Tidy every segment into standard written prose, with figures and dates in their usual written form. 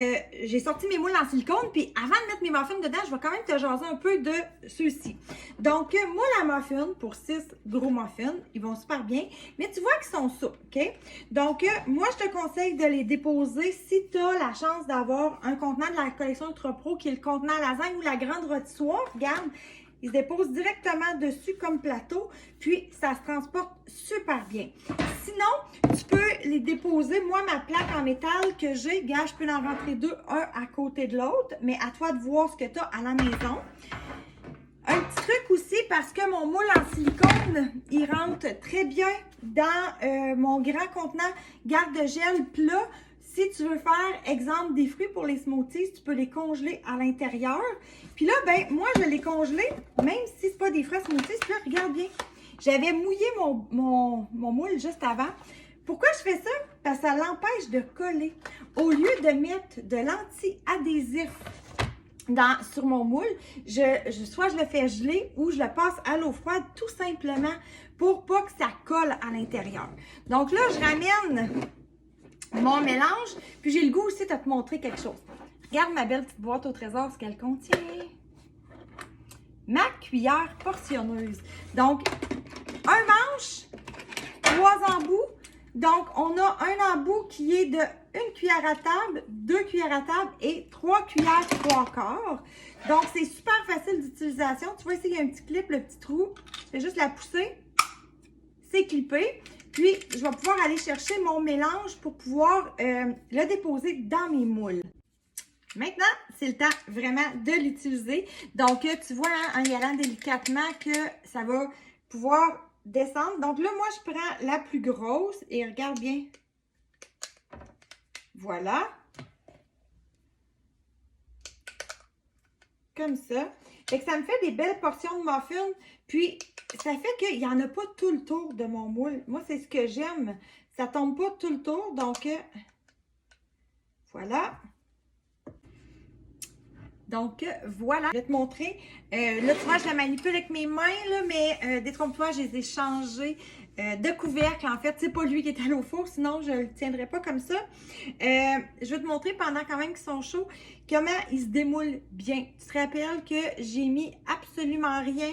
J'ai sorti mes moules en silicone, puis avant de mettre mes muffins dedans, je vais quand même te jaser un peu de ceux-ci. Donc, moule à muffins pour 6 gros muffins, ils vont super bien, mais tu vois qu'ils sont souples, OK? Donc, moi, je te conseille de les déposer si tu as la chance d'avoir un contenant de la collection Ultra Pro qui est le contenant lasagne ou la grande rôtissoire. Regarde, ils se déposent directement dessus comme plateau, puis ça se transporte super bien. Sinon, tu peux les déposer. Moi, ma plaque en métal que j'ai, gars, je peux en rentrer deux, un à côté de l'autre, mais à toi de voir ce que tu as à la maison. Un petit truc aussi, parce que mon moule en silicone, il rentre très bien dans mon grand contenant garde-gel plat. Si tu veux faire, exemple, des fruits pour les smoothies, tu peux les congeler à l'intérieur. Puis là, ben, moi, je l'ai congelé, même si c'est pas des fruits smoothies. Puis là, regarde bien. J'avais mouillé mon moule juste avant. Pourquoi je fais ça? Parce que ça l'empêche de coller. Au lieu de mettre de l'anti-adhésif sur mon moule, soit je le fais geler ou je le passe à l'eau froide tout simplement pour pas que ça colle à l'intérieur. Donc là, je ramène mon mélange, puis j'ai le goût aussi de te montrer quelque chose. Regarde ma belle petite boîte au trésor, ce qu'elle contient. Ma cuillère portionneuse. Donc, un manche, 3 embouts. Donc, on a un embout qui est de 1 cuillère à table, 2 cuillères à table et 3 cuillères 3/4. Donc, c'est super facile d'utilisation. Tu vois ici, il y a un petit clip, le petit trou. Je fais juste la pousser. C'est clippé. Puis, je vais pouvoir aller chercher mon mélange pour pouvoir le déposer dans mes moules. Maintenant, c'est le temps vraiment de l'utiliser. Donc, tu vois, hein, en y allant délicatement, que ça va pouvoir descendre. Donc là, moi, je prends la plus grosse et regarde bien. Voilà. Comme ça. Fait que ça me fait des belles portions de muffins. Puis, ça fait qu'il n'y en a pas tout le tour de mon moule. Moi, c'est ce que j'aime. Ça tombe pas tout le tour. Donc, voilà. Donc, voilà. Je vais te montrer. Là, tu vois, je la manipule avec mes mains, là, mais détrompe-toi, je les ai changés de couvercle. En fait, c'est pas lui qui est allé au four, sinon je ne le tiendrais pas comme ça. Je vais te montrer pendant quand même qu'ils sont chauds, comment ils se démoulent bien. Tu te rappelles que j'ai mis absolument rien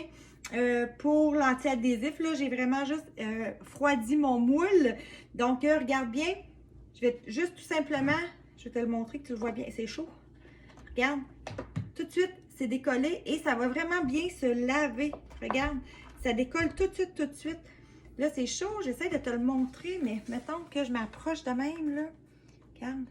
pour l'anti-adhésif. Là, j'ai vraiment juste froidi mon moule. Donc, regarde bien. Je vais juste tout simplement, je vais te le montrer que tu le vois bien. C'est chaud. Regarde, tout de suite, c'est décollé et ça va vraiment bien se laver. Regarde, ça décolle tout de suite, tout de suite. Là, c'est chaud, j'essaie de te le montrer, mais mettons que je m'approche de même, là. Regarde.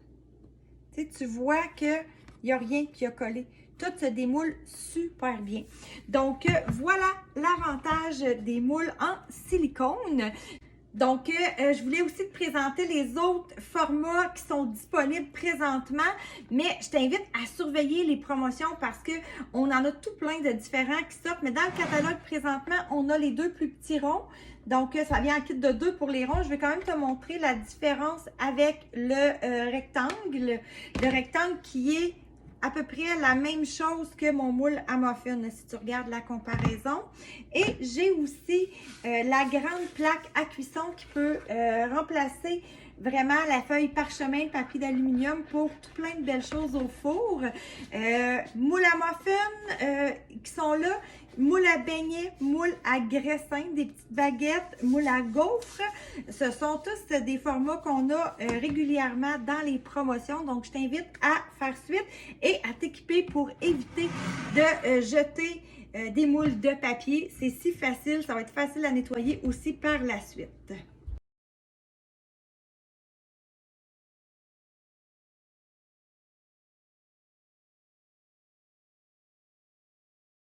Tu sais, tu vois qu'il n'y a rien qui a collé. Tout se démoule super bien. Donc, voilà l'avantage des moules en silicone. Donc, je voulais aussi te présenter les autres formats qui sont disponibles présentement, mais je t'invite à surveiller les promotions parce qu'on en a tout plein de différents qui sortent. Mais dans le catalogue présentement, on a les 2 plus petits ronds. Donc, ça vient en kit de 2 pour les ronds. Je vais quand même te montrer la différence avec le rectangle. Le rectangle qui est à peu près la même chose que mon moule à muffin, si tu regardes la comparaison. Et j'ai aussi la grande plaque à cuisson qui peut remplacer vraiment la feuille parchemin, le papier d'aluminium pour tout plein de belles choses au four. Moule à muffin qui sont là. Moule à beignets, moule à graissins, des petites baguettes, moule à gaufres. Ce sont tous des formats qu'on a régulièrement dans les promotions. Donc, je t'invite à faire suite et à t'équiper pour éviter de jeter des moules de papier. C'est si facile, ça va être facile à nettoyer aussi par la suite.